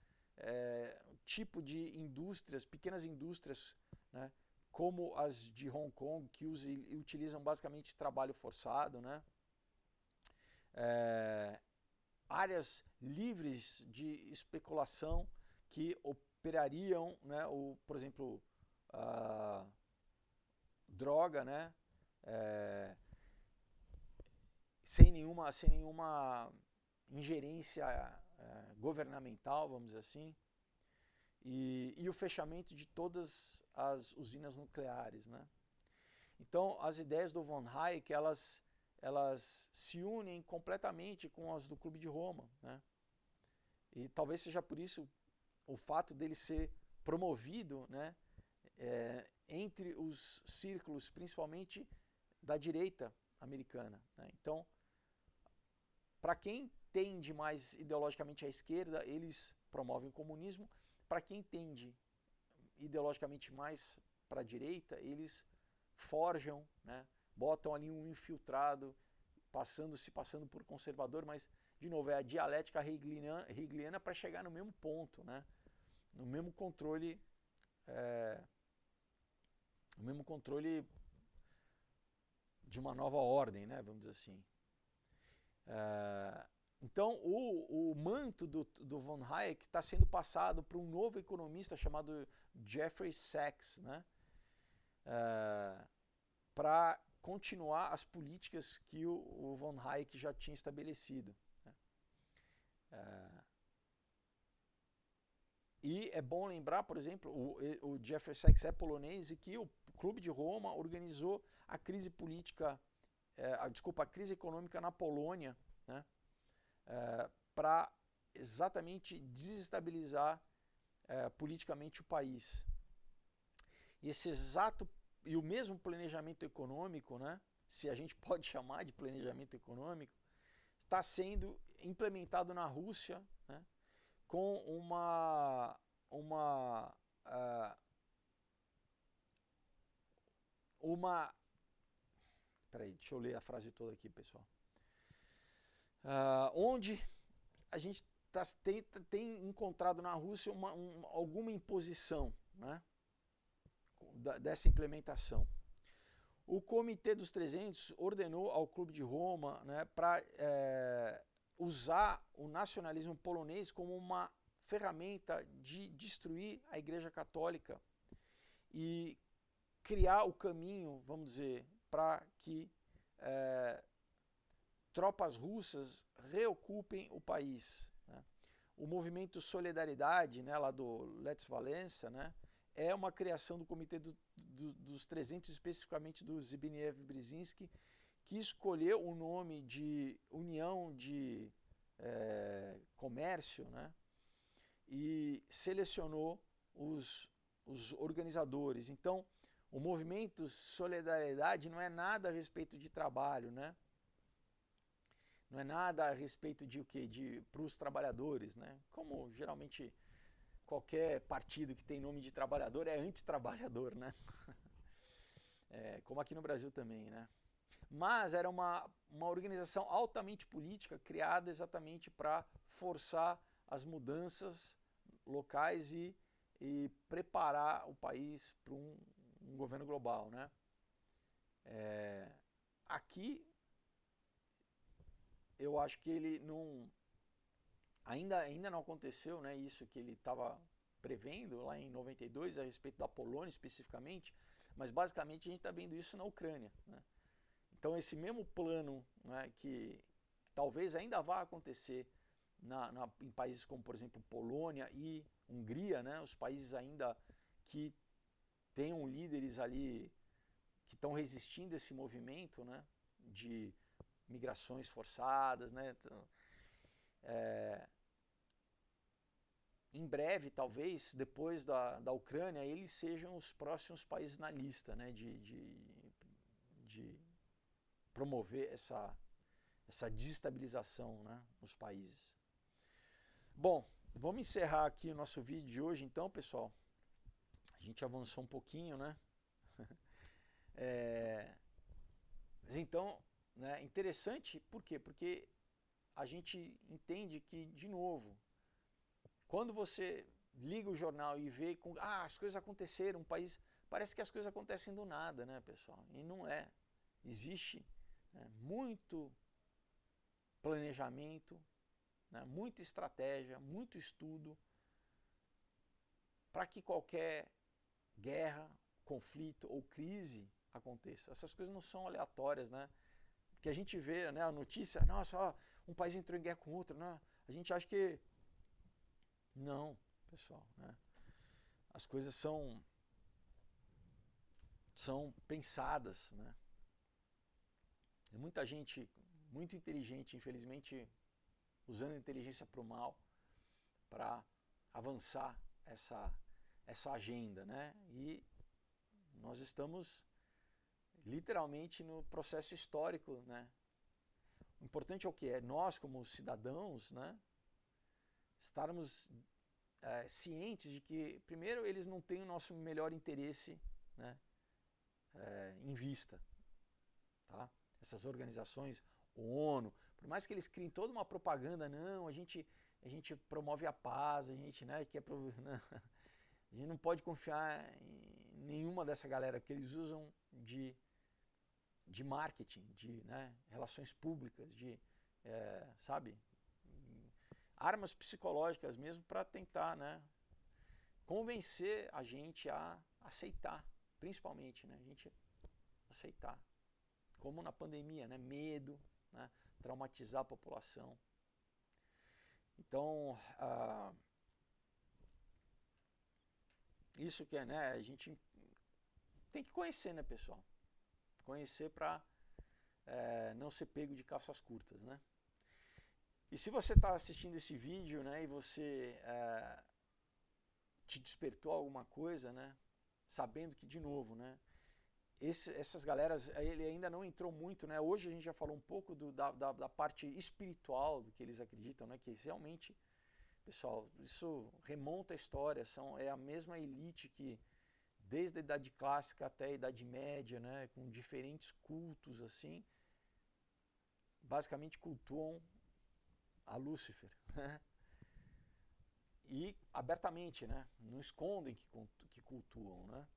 tipo de indústrias, pequenas indústrias, né, como as de Hong Kong, que utilizam basicamente trabalho forçado, né, áreas livres de especulação que operariam, né, por exemplo, droga, né, sem nenhuma ingerência governamental, vamos dizer assim, e o fechamento de todas as usinas nucleares. Né. Então, as ideias do Von Hayek, elas se unem completamente com as do Clube de Roma. Né? E talvez seja por isso o fato dele ser promovido, né, entre os círculos, principalmente da direita americana. Né? Então, para quem tende mais ideologicamente à esquerda, eles promovem o comunismo. Para quem tende ideologicamente mais para a direita, eles forjam, né, botam ali um infiltrado, passando por conservador, mas, de novo, é a dialética hegeliana para chegar no mesmo ponto, né, no mesmo controle, de uma nova ordem, né, vamos dizer assim. Então, o manto do Von Hayek está sendo passado para um novo economista chamado Jeffrey Sachs, né, para continuar as políticas que o Von Hayek já tinha estabelecido. Né. E é bom lembrar, por exemplo, o Jeffrey Sachs é polonês e que o Clube de Roma organizou a crise política, a crise econômica na Polônia, né, para exatamente desestabilizar politicamente o país. E o mesmo planejamento econômico, né, se a gente pode chamar de planejamento econômico, está sendo implementado na Rússia, né, com peraí, deixa eu ler a frase toda aqui, pessoal. Onde a gente tem encontrado na Rússia alguma imposição, né, dessa implementação. O Comitê dos 300 ordenou ao Clube de Roma, né, para usar o nacionalismo polonês como uma ferramenta de destruir a Igreja Católica e criar o caminho, vamos dizer, para que tropas russas reocupem o país, né. O movimento Solidariedade, né, lá do Lech Walesa, né, é uma criação do Comitê dos 300, especificamente do Zbigniew Brzezinski, que escolheu o nome de União de Comércio, né, e selecionou os organizadores. Então, o movimento Solidariedade não é nada a respeito de trabalho, né? Não é nada a respeito de o quê? Para os trabalhadores, né? Como geralmente qualquer partido que tem nome de trabalhador é antitrabalhador, né? Como aqui no Brasil também, né? Mas era uma organização altamente política, criada exatamente para forçar as mudanças locais e preparar o país para um governo global, né? Aqui, eu acho que ele não... Ainda não aconteceu, né, isso que ele estava prevendo lá em 92 a respeito da Polônia especificamente, mas basicamente a gente está vendo isso na Ucrânia, né? Então esse mesmo plano, né, que talvez ainda vá acontecer em países como, por exemplo, Polônia e Hungria, né, os países ainda que tenham líderes ali que estão resistindo a esse movimento, né, de migrações forçadas, né? Em breve, talvez, depois da Ucrânia, eles sejam os próximos países na lista, né, de promover essa desestabilização, né, nos países. Bom, vamos encerrar aqui o nosso vídeo de hoje, então, pessoal. A gente avançou um pouquinho, né? Mas então, né, interessante, por quê? Porque a gente entende que, de novo, quando você liga o jornal e vê as coisas aconteceram, um país, parece que as coisas acontecem do nada, né, pessoal? E não é. Existe, né, muito planejamento, né, muita estratégia, muito estudo para que qualquer guerra, conflito ou crise aconteça. Essas coisas não são aleatórias, né? Que a gente vê, né, a notícia, nossa, ó, um país entrou em guerra com outro, né? A gente acha que não, pessoal, né? As coisas são pensadas, né? Tem muita gente muito inteligente, infelizmente, usando a inteligência para o mal, para avançar essa agenda, né? E nós estamos literalmente no processo histórico, né? O importante é o que? É nós, como cidadãos, né, estarmos cientes de que, primeiro, eles não têm o nosso melhor interesse, né, em vista. Tá? Essas organizações, o ONU, por mais que eles criem toda uma propaganda, não, a gente promove a paz, a gente, né, né, a gente não pode confiar em nenhuma dessa galera, porque eles usam de marketing, de, né, relações públicas, sabe, armas psicológicas mesmo para tentar, né, convencer a gente a aceitar, principalmente, né, a gente aceitar, como na pandemia, né, medo, né, traumatizar a população. Então, Isso que é, né? A gente tem que conhecer, né, pessoal? Conhecer para não ser pego de calças curtas, né? E se você está assistindo esse vídeo, né, e você te despertou alguma coisa, né, sabendo que, de novo, né, essas galeras, ele ainda não entrou muito, né, hoje a gente já falou um pouco da parte espiritual do que eles acreditam, né, que realmente, pessoal, isso remonta à história, é a mesma elite que, desde a Idade Clássica até a Idade Média, né, com diferentes cultos, assim, basicamente cultuam a Lúcifer, né? E abertamente, né? Não escondem que cultuam, né?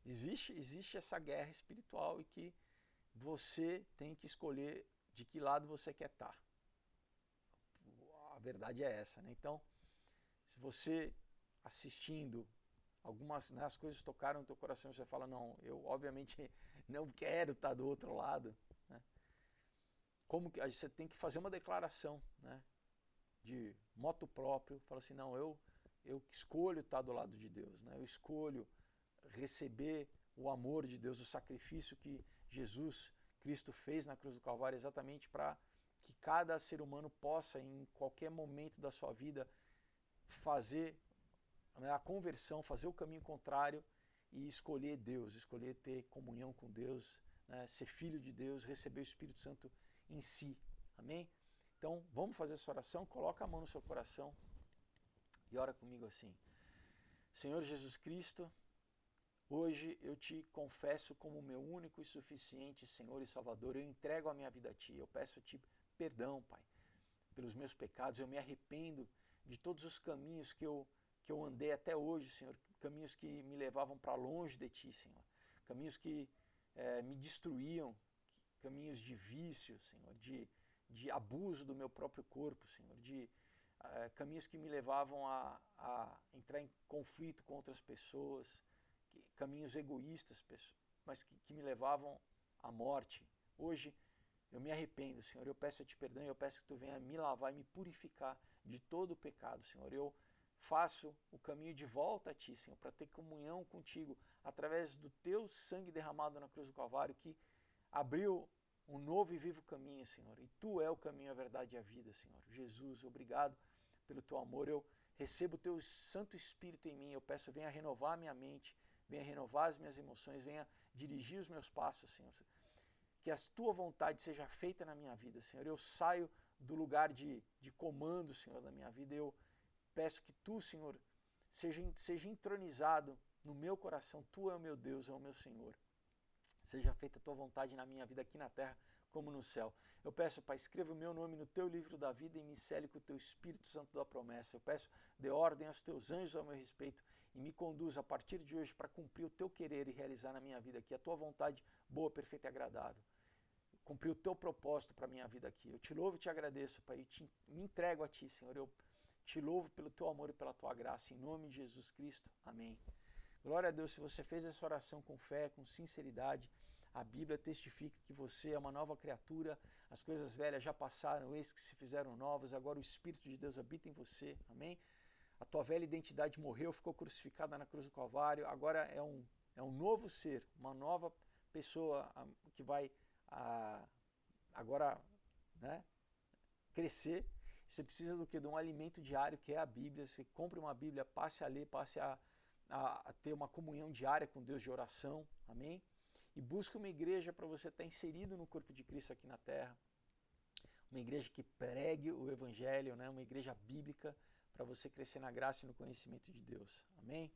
Existe essa guerra espiritual e que você tem que escolher de que lado você quer estar. A verdade é essa, né? Então, se você assistindo algumas, né, as coisas tocaram no teu coração, você fala, não, eu obviamente não quero estar do outro lado, né? Como que você tem que fazer uma declaração, né, de moto próprio, fala assim, não, eu escolho estar do lado de Deus, né? Eu escolho receber o amor de Deus, o sacrifício que Jesus Cristo fez na cruz do Calvário, exatamente para que cada ser humano possa, em qualquer momento da sua vida, fazer, né, a conversão, fazer o caminho contrário e escolher Deus, escolher ter comunhão com Deus, né, ser filho de Deus, receber o Espírito Santo em si. Amém? Então, vamos fazer essa oração, coloca a mão no seu coração e ora comigo assim. Senhor Jesus Cristo, hoje eu te confesso como meu único e suficiente Senhor e Salvador. Eu entrego a minha vida a Ti. Eu peço-te perdão, Pai, pelos meus pecados. Eu me arrependo de todos os caminhos que eu andei até hoje, Senhor. Caminhos que me levavam para longe de Ti, Senhor. Caminhos que me destruíam. Caminhos de vício, Senhor. De abuso do meu próprio corpo, Senhor. De caminhos que me levavam a entrar em conflito com outras pessoas, caminhos egoístas, mas que me levavam à morte. Hoje eu me arrependo, Senhor, eu peço-te perdão e eu peço que Tu venha me lavar e me purificar de todo o pecado, Senhor. Eu faço o caminho de volta a Ti, Senhor, para ter comunhão contigo através do Teu sangue derramado na cruz do Calvário, que abriu um novo e vivo caminho, Senhor. E Tu é o caminho, a verdade e a vida, Senhor. Jesus, obrigado pelo Teu amor. Eu recebo o Teu Santo Espírito em mim. Eu peço, venha renovar a minha mente, venha renovar as minhas emoções, venha dirigir os meus passos, Senhor. Que a Tua vontade seja feita na minha vida, Senhor. Eu saio do lugar de comando, Senhor, da minha vida. Eu peço que Tu, Senhor, seja entronizado no meu coração. Tu é o meu Deus, é o meu Senhor. Seja feita a Tua vontade na minha vida aqui na terra como no céu. Eu peço, Pai, escreva o meu nome no Teu livro da vida e me cele com o Teu Espírito Santo da promessa. Eu peço, dê ordem aos Teus anjos ao meu respeito e me conduza a partir de hoje para cumprir o Teu querer e realizar na minha vida aqui a Tua vontade boa, perfeita e agradável. Cumprir o Teu propósito para a minha vida aqui. Eu te louvo e te agradeço, Pai, me entrego a Ti, Senhor. Eu te louvo pelo Teu amor e pela Tua graça. Em nome de Jesus Cristo. Amém. Glória a Deus, se você fez essa oração com fé, com sinceridade, a Bíblia testifica que você é uma nova criatura, as coisas velhas já passaram, eis que se fizeram novas, agora o Espírito de Deus habita em você, amém? A tua velha identidade morreu, ficou crucificada na cruz do Calvário, agora é um novo ser, uma nova pessoa que vai agora, né, crescer. Você precisa do quê? De um alimento diário, que é a Bíblia. Você compre uma Bíblia, passe a ler, passe a ter uma comunhão diária com Deus de oração, amém? E busque uma igreja para você estar inserido no corpo de Cristo aqui na terra, uma igreja que pregue o Evangelho, né? Uma igreja bíblica para você crescer na graça e no conhecimento de Deus, amém?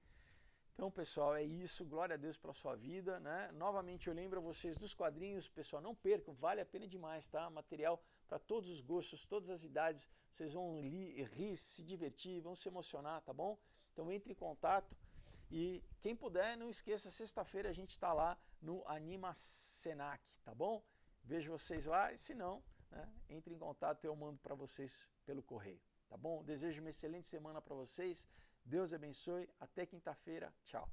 Então, pessoal, é isso, glória a Deus pela sua vida, né? Novamente eu lembro a vocês dos quadrinhos, pessoal, não percam, vale a pena demais, tá? Material para todos os gostos, todas as idades, vocês vão rir, se divertir, vão se emocionar, tá bom? Então entre em contato. E quem puder, não esqueça, sexta-feira a gente está lá no Anima Senac, tá bom? Vejo vocês lá, e se não, né, entre em contato e eu mando para vocês pelo correio, tá bom? Desejo uma excelente semana para vocês, Deus abençoe, até quinta-feira, tchau.